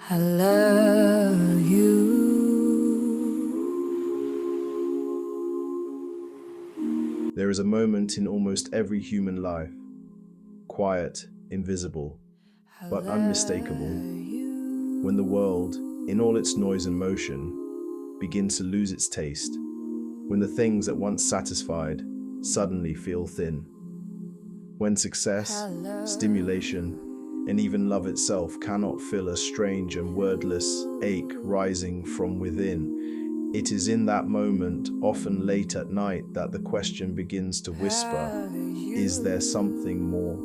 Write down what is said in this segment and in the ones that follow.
I love you. There is a moment in almost every human life, quiet, invisible, but unmistakable, when the world, in all its noise and motion, begins to lose its taste, when the things that once satisfied suddenly feel thin, when success, stimulation, and even love itself cannot fill a strange and wordless ache rising from within. It is in that moment, often late at night, that the question begins to whisper, is there something more?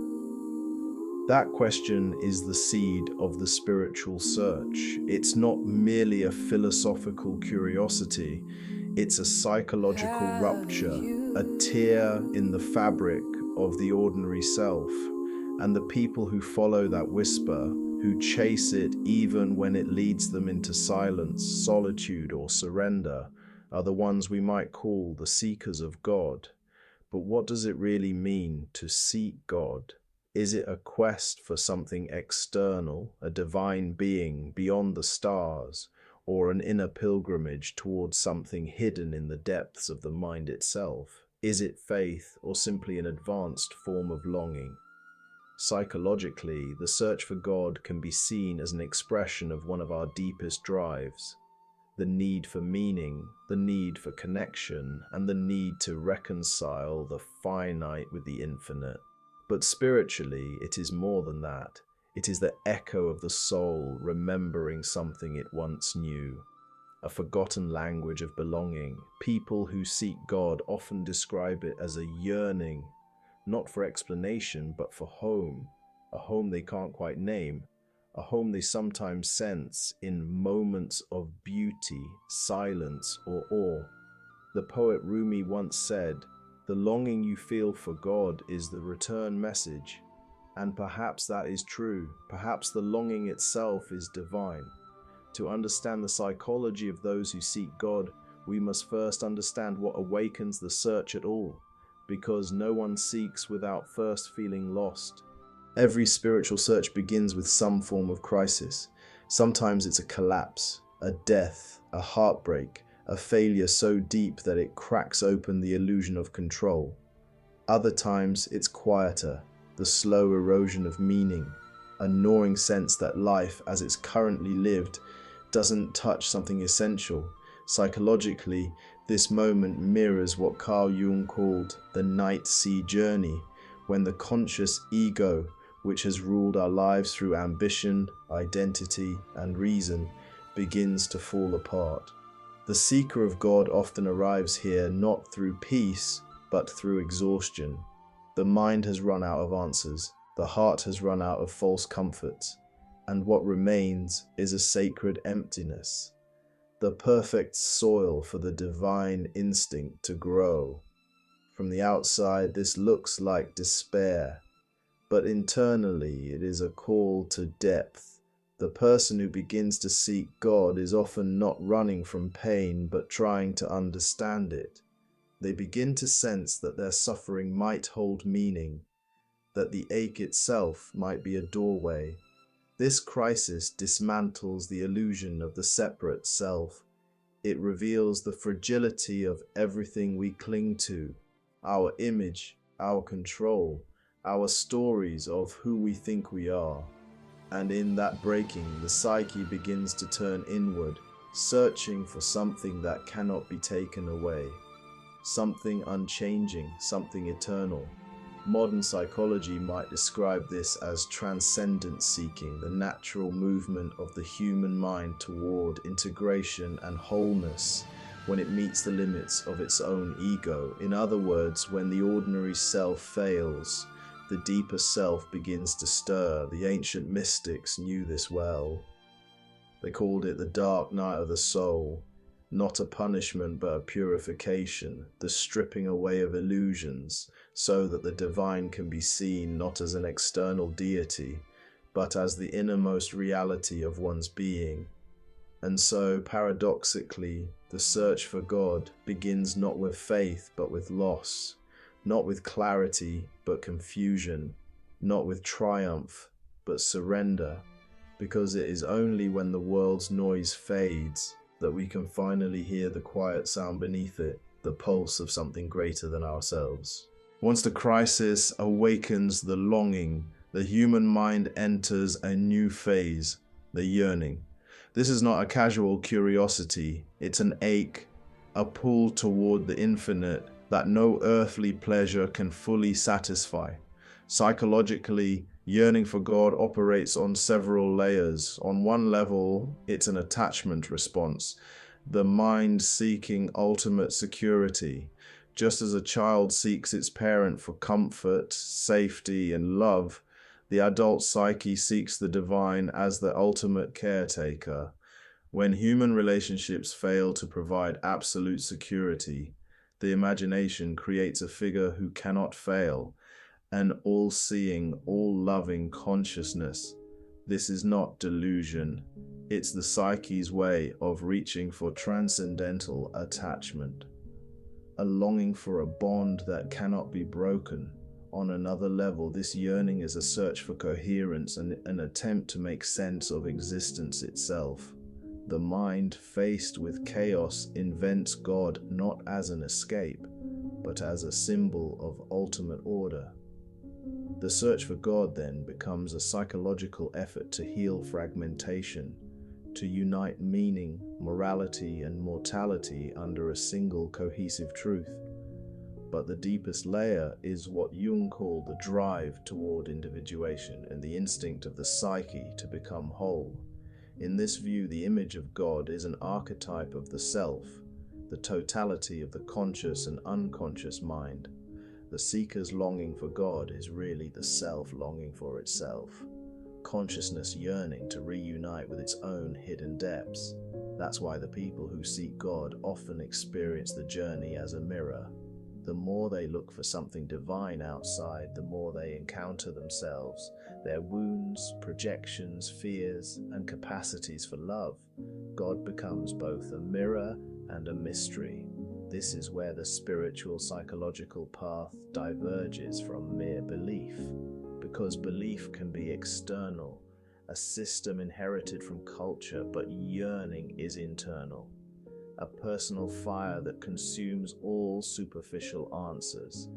That question is the seed of the spiritual search. It's not merely a philosophical curiosity, it's a psychological rupture, a tear in the fabric of the ordinary self. And the people who follow that whisper, who chase it even when it leads them into silence, solitude, or surrender, are the ones we might call the seekers of God. But what does it really mean to seek God? Is it a quest for something external, a divine being beyond the stars, or an inner pilgrimage towards something hidden in the depths of the mind itself? Is it faith, or simply an advanced form of longing? Psychologically, the search for God can be seen as an expression of one of our deepest drives: the need for meaning, the need for connection, and the need to reconcile the finite with the infinite. But spiritually, it is more than that. It is the echo of the soul remembering something it once knew, a forgotten language of belonging. People who seek God often describe it as a yearning, not for explanation, but for home, a home they can't quite name, a home they sometimes sense in moments of beauty, silence, or awe. The poet Rumi once said, "The longing you feel for God is the return message." And perhaps that is true. Perhaps the longing itself is divine. To understand the psychology of those who seek God, we must first understand what awakens the search at all, because no one seeks without first feeling lost. Every spiritual search begins with some form of crisis. Sometimes it's a collapse, a death, a heartbreak, a failure so deep that it cracks open the illusion of control. Other times it's quieter, the slow erosion of meaning, a gnawing sense that life as it's currently lived doesn't touch something essential. Psychologically, this moment mirrors what Carl Jung called the night sea journey, when the conscious ego, which has ruled our lives through ambition, identity, and reason, begins to fall apart. The seeker of God often arrives here not through peace, but through exhaustion. The mind has run out of answers, the heart has run out of false comforts, and what remains is a sacred emptiness, the perfect soil for the divine instinct to grow. From the outside, this looks like despair, but internally it is a call to depth. The person who begins to seek God is often not running from pain, but trying to understand it. They begin to sense that their suffering might hold meaning, that the ache itself might be a doorway. This crisis dismantles the illusion of the separate self. It reveals the fragility of everything we cling to, our image, our control, our stories of who we think we are. And in that breaking, the psyche begins to turn inward, searching for something that cannot be taken away, something unchanging, something eternal. Modern psychology might describe this as transcendent seeking, the natural movement of the human mind toward integration and wholeness when it meets the limits of its own ego. In other words, when the ordinary self fails, the deeper self begins to stir. The ancient mystics knew this well. They called it the dark night of the soul, not a punishment but a purification, the stripping away of illusions, so that the divine can be seen not as an external deity, but as the innermost reality of one's being. And so, paradoxically, the search for God begins not with faith but with loss, not with clarity but confusion, not with triumph but surrender. because it is only when the world's noise fades that we can finally hear the quiet sound beneath it, the pulse of something greater than ourselves. Once the crisis awakens the longing, the human mind enters a new phase, the yearning. This is not a casual curiosity, it's an ache, a pull toward the infinite that no earthly pleasure can fully satisfy. Psychologically, yearning for God operates on several layers. On one level, it's an attachment response, the mind seeking ultimate security. Just as a child seeks its parent for comfort, safety, and love, the adult psyche seeks the divine as the ultimate caretaker. When human relationships fail to provide absolute security, the imagination creates a figure who cannot fail, an all-seeing, all-loving consciousness. This is not delusion. It's the psyche's way of reaching for transcendental attachment, a longing for a bond that cannot be broken. On another level, this yearning is a search for coherence and an attempt to make sense of existence itself. The mind, faced with chaos, invents God not as an escape, but as a symbol of ultimate order. The search for God then becomes a psychological effort to heal fragmentation, to unite meaning, morality, and mortality under a single cohesive truth. But the deepest layer is what Jung called the drive toward individuation and the instinct of the psyche to become whole. In this view, the image of God is an archetype of the self, the totality of the conscious and unconscious mind. The seeker's longing for God is really the self longing for itself, consciousness yearning to reunite with its own hidden depths. That's why the people who seek God often experience the journey as a mirror. The more they look for something divine outside, the more they encounter themselves, their wounds, projections, fears, and capacities for love. God becomes both a mirror and a mystery. This is where the spiritual psychological path diverges from mere belief, because belief can be external, a system inherited from culture, but yearning is internal, a personal fire that consumes all superficial answers.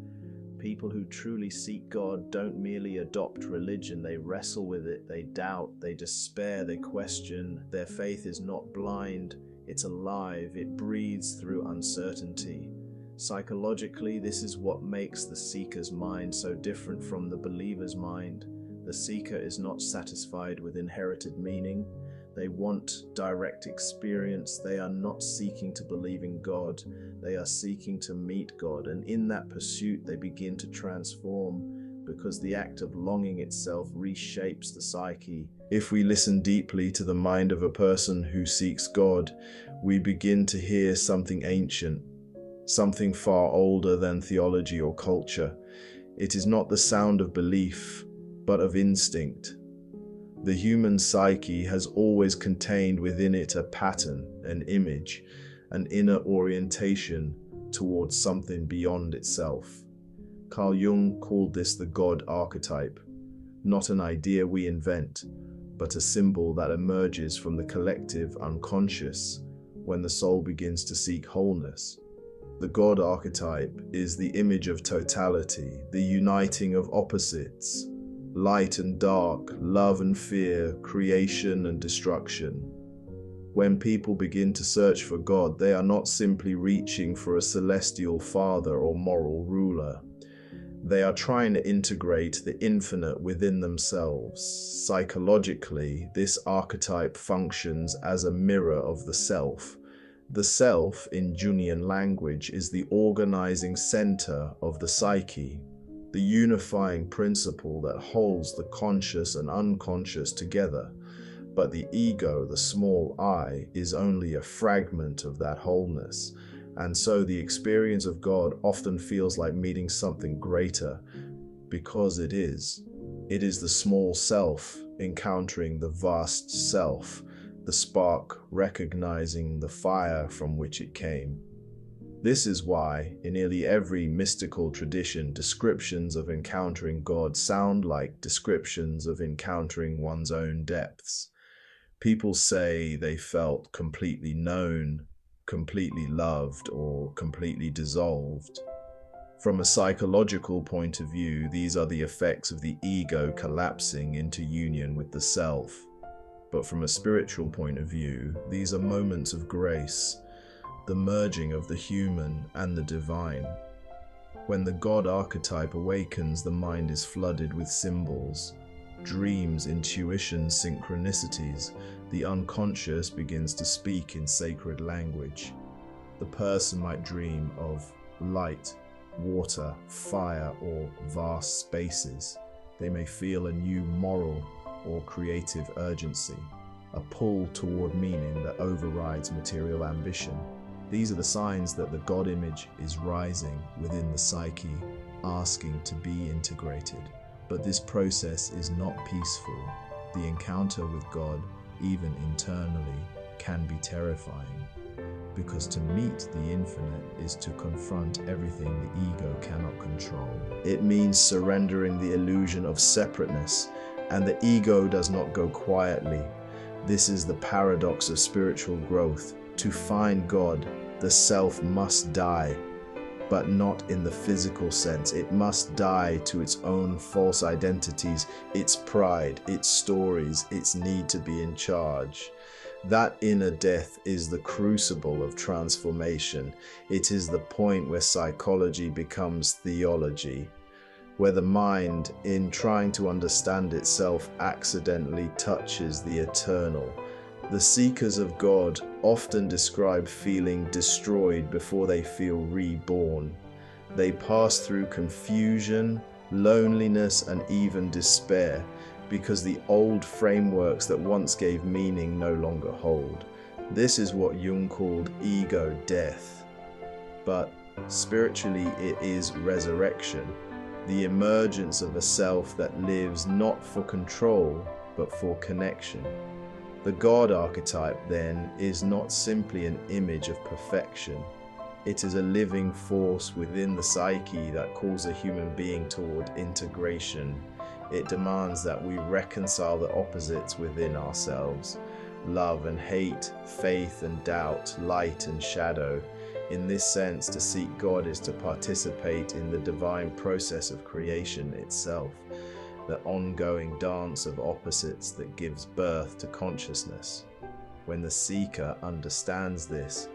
People who truly seek God don't merely adopt religion, they wrestle with it, they doubt, they despair, they question. Their faith is not blind, it's alive, it breathes through uncertainty. Psychologically, this is what makes the seeker's mind so different from the believer's mind. The seeker is not satisfied with inherited meaning. They want direct experience. They are not seeking to believe in God. They are seeking to meet God. And in that pursuit, they begin to transform, because the act of longing itself reshapes the psyche. If we listen deeply to the mind of a person who seeks God, we begin to hear something ancient, something far older than theology or culture. It is not the sound of belief, but of instinct. The human psyche has always contained within it a pattern, an image, an inner orientation towards something beyond itself. Carl Jung called this the God archetype, not an idea we invent, but a symbol that emerges from the collective unconscious when the soul begins to seek wholeness. The God archetype is the image of totality, the uniting of opposites, light and dark, love and fear, creation and destruction. When people begin to search for God, they are not simply reaching for a celestial father or moral ruler. They are trying to integrate the infinite within themselves. Psychologically, this archetype functions as a mirror of the self. The self, in Jungian language, is the organizing center of the psyche, the unifying principle that holds the conscious and unconscious together. But the ego, the small I, is only a fragment of that wholeness. And so the experience of God often feels like meeting something greater, because it is. It is the small self encountering the vast self, the spark recognizing the fire from which it came. This is why, in nearly every mystical tradition, descriptions of encountering God sound like descriptions of encountering one's own depths. People say they felt completely known, completely loved, or completely dissolved. From a psychological point of view, these are the effects of the ego collapsing into union with the self. But from a spiritual point of view, these are moments of grace, the merging of the human and the divine. When the God archetype awakens, the mind is flooded with symbols, dreams, intuitions, synchronicities. The unconscious begins to speak in sacred language. The person might dream of light, water, fire, or vast spaces. They may feel a new moral or creative urgency, a pull toward meaning that overrides material ambition. These are the signs that the God image is rising within the psyche, asking to be integrated. But this process is not peaceful. The encounter with God, even internally, can be terrifying, because to meet the infinite is to confront everything the ego cannot control. It means surrendering the illusion of separateness, and the ego does not go quietly. This is the paradox of spiritual growth. To find God, the self must die, but not in the physical sense. It must die to its own false identities, its pride, its stories, its need to be in charge. That inner death is the crucible of transformation. It is the point where psychology becomes theology, where the mind, in trying to understand itself, accidentally touches the eternal. The seekers of God often describe feeling destroyed before they feel reborn. They pass through confusion, loneliness, and even despair, because the old frameworks that once gave meaning no longer hold. This is what Jung called ego death. But spiritually, it is resurrection, the emergence of a self that lives not for control, but for connection. The God archetype, then, is not simply an image of perfection. It is a living force within the psyche that calls a human being toward integration. It demands that we reconcile the opposites within ourselves: love and hate, faith and doubt, light and shadow. In this sense, to seek God is to participate in the divine process of creation itself, the ongoing dance of opposites that gives birth to consciousness. When the seeker understands this,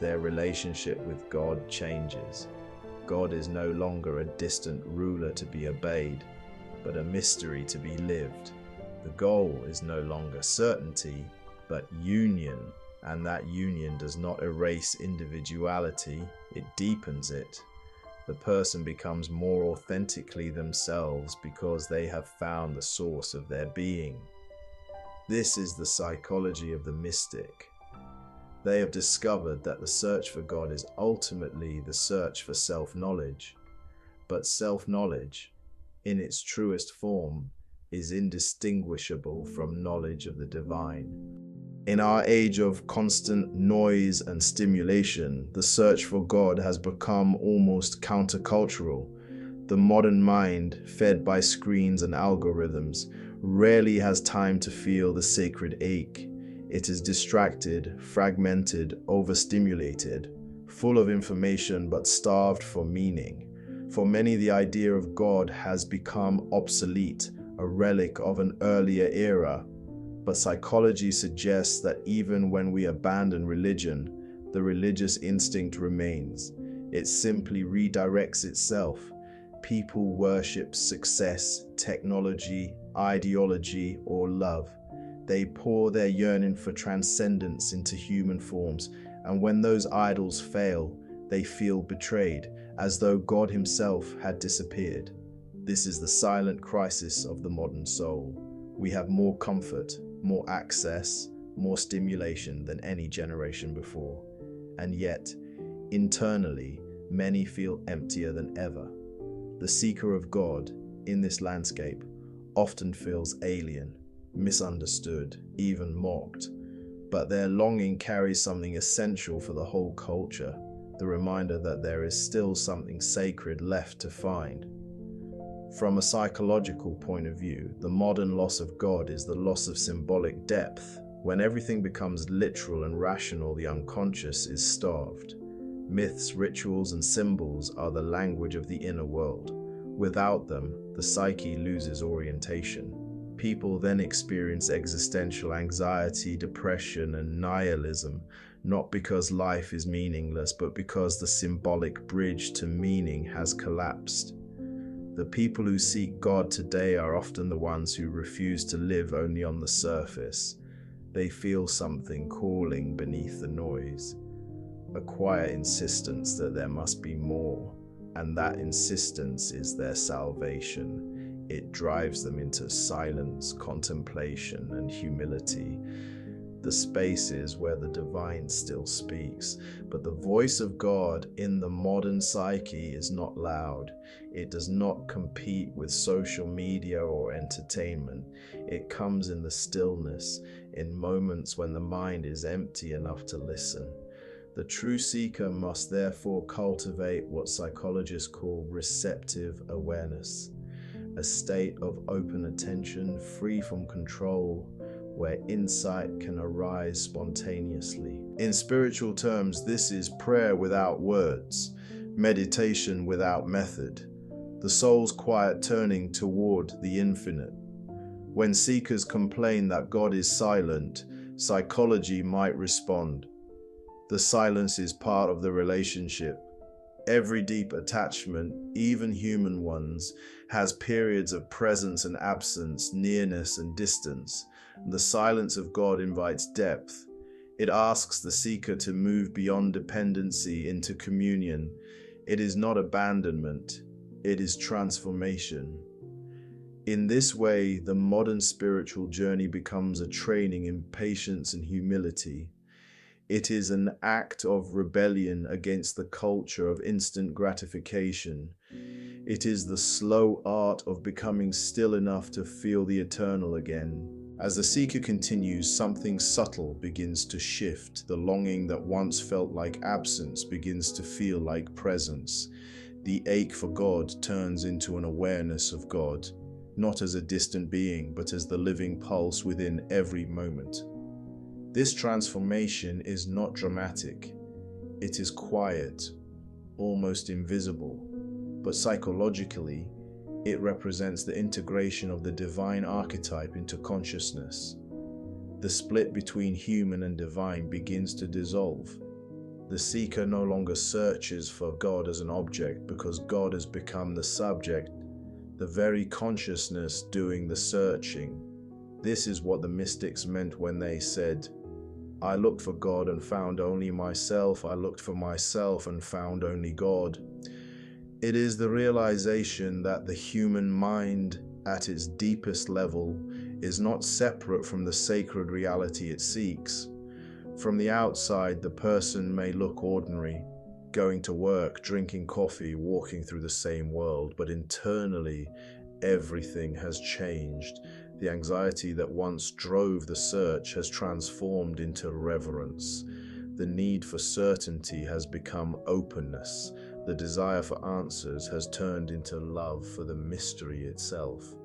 their relationship with God changes. God is no longer a distant ruler to be obeyed, but a mystery to be lived. The goal is no longer certainty, but union, and that union does not erase individuality, it deepens it. The person becomes more authentically themselves because they have found the source of their being. This is the psychology of the mystic. They have discovered that the search for God is ultimately the search for self-knowledge. But self-knowledge, in its truest form, is indistinguishable from knowledge of the divine. In our age of constant noise and stimulation, the search for God has become almost countercultural. The modern mind, fed by screens and algorithms, rarely has time to feel the sacred ache. It is distracted, fragmented, overstimulated, full of information but starved for meaning. For many, the idea of God has become obsolete, a relic of an earlier era. But psychology suggests that even when we abandon religion, the religious instinct remains. It simply redirects itself. People worship success, technology, ideology, or love. They pour their yearning for transcendence into human forms, and when those idols fail, they feel betrayed, as though God himself had disappeared. This is the silent crisis of the modern soul. We have more comfort, more access, more stimulation than any generation before. And yet, internally, many feel emptier than ever. The seeker of God, in this landscape, often feels alien, misunderstood, even mocked. But their longing carries something essential for the whole culture, the reminder that there is still something sacred left to find. From a psychological point of view, the modern loss of God is the loss of symbolic depth. When everything becomes literal and rational, the unconscious is starved. Myths, rituals, and symbols are the language of the inner world. Without them, the psyche loses orientation. People then experience existential anxiety, depression, and nihilism, not because life is meaningless, but because the symbolic bridge to meaning has collapsed. The people who seek God today are often the ones who refuse to live only on the surface. They feel something calling beneath the noise, a quiet insistence that there must be more, and that insistence is their salvation. It drives them into silence, contemplation, and humility, the spaces where the divine still speaks. But the voice of God in the modern psyche is not loud. It does not compete with social media or entertainment. It comes in the stillness, in moments when the mind is empty enough to listen. The true seeker must therefore cultivate what psychologists call receptive awareness, a state of open attention, free from control, where insight can arise spontaneously. In spiritual terms, this is prayer without words, meditation without method, the soul's quiet turning toward the infinite. When seekers complain that God is silent, psychology might respond: the silence is part of the relationship. Every deep attachment, even human ones, has periods of presence and absence, nearness and distance. The silence of God invites depth. It asks the seeker to move beyond dependency into communion. It is not abandonment, it is transformation. In this way, the modern spiritual journey becomes a training in patience and humility. It is an act of rebellion against the culture of instant gratification. It is the slow art of becoming still enough to feel the eternal again. As the seeker continues, something subtle begins to shift. The longing that once felt like absence begins to feel like presence. The ache for God turns into an awareness of God, not as a distant being, but as the living pulse within every moment. This transformation is not dramatic. It is quiet, almost invisible, but psychologically, it represents the integration of the divine archetype into consciousness. The split between human and divine begins to dissolve. The seeker no longer searches for God as an object because God has become the subject, the very consciousness doing the searching. This is what the mystics meant when they said, "I looked for God and found only myself. I looked for myself and found only God." It is the realization that the human mind, at its deepest level, is not separate from the sacred reality it seeks. From the outside, the person may look ordinary, going to work, drinking coffee, walking through the same world, but internally, everything has changed. The anxiety that once drove the search has transformed into reverence. The need for certainty has become openness. The desire for answers has turned into love for the mystery itself.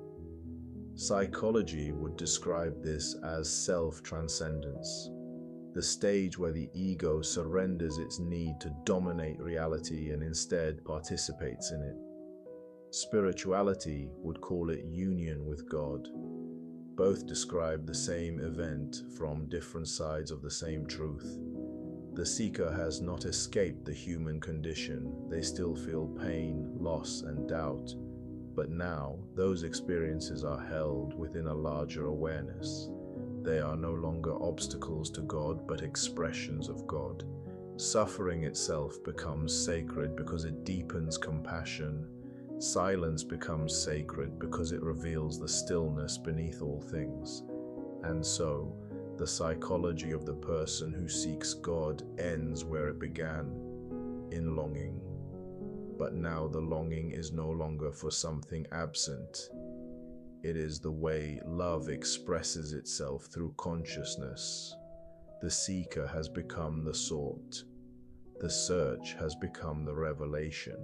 Psychology would describe this as self-transcendence, the stage where the ego surrenders its need to dominate reality and instead participates in it. Spirituality would call it union with God. Both describe the same event from different sides of the same truth. The seeker has not escaped the human condition. They still feel pain, loss, and doubt. But now, those experiences are held within a larger awareness. They are no longer obstacles to God, but expressions of God. Suffering itself becomes sacred because it deepens compassion. Silence becomes sacred because it reveals the stillness beneath all things. And so, the psychology of the person who seeks God ends where it began, in longing. But now the longing is no longer for something absent. It is the way love expresses itself through consciousness. The seeker has become the sought. The search has become the revelation.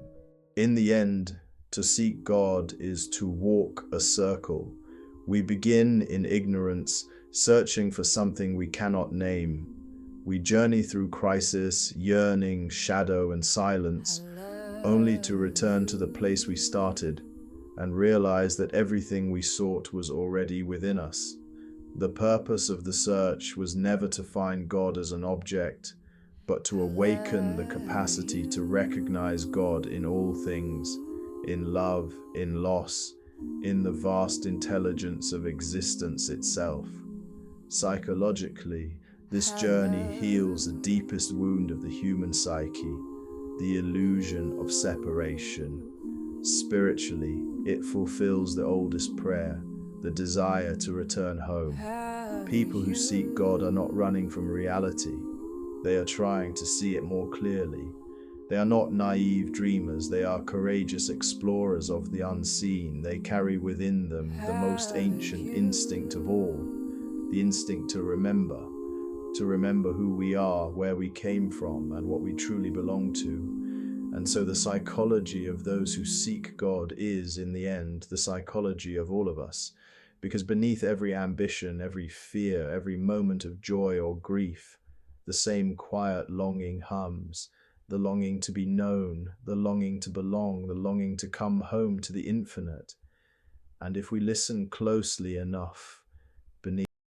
In the end, to seek God is to walk a circle. We begin in ignorance, searching for something we cannot name. We journey through crisis, yearning, shadow, and silence, only to return to the place we started and realize that everything we sought was already within us. The purpose of the search was never to find God as an object, but to awaken the capacity to recognize God in all things, in love, in loss, in the vast intelligence of existence itself. Psychologically, this journey heals the deepest wound of the human psyche, the illusion of separation. Spiritually, it fulfills the oldest prayer, the desire to return home. People who seek God are not running from reality. They are trying to see it more clearly. They are not naive dreamers, they are courageous explorers of the unseen. They carry within them the most ancient instinct of all, the instinct to remember who we are, where we came from, and what we truly belong to. And so the psychology of those who seek God is, in the end, the psychology of all of us. Because beneath every ambition, every fear, every moment of joy or grief, the same quiet longing hums, the longing to be known, the longing to belong, the longing to come home to the infinite. And if we listen closely enough,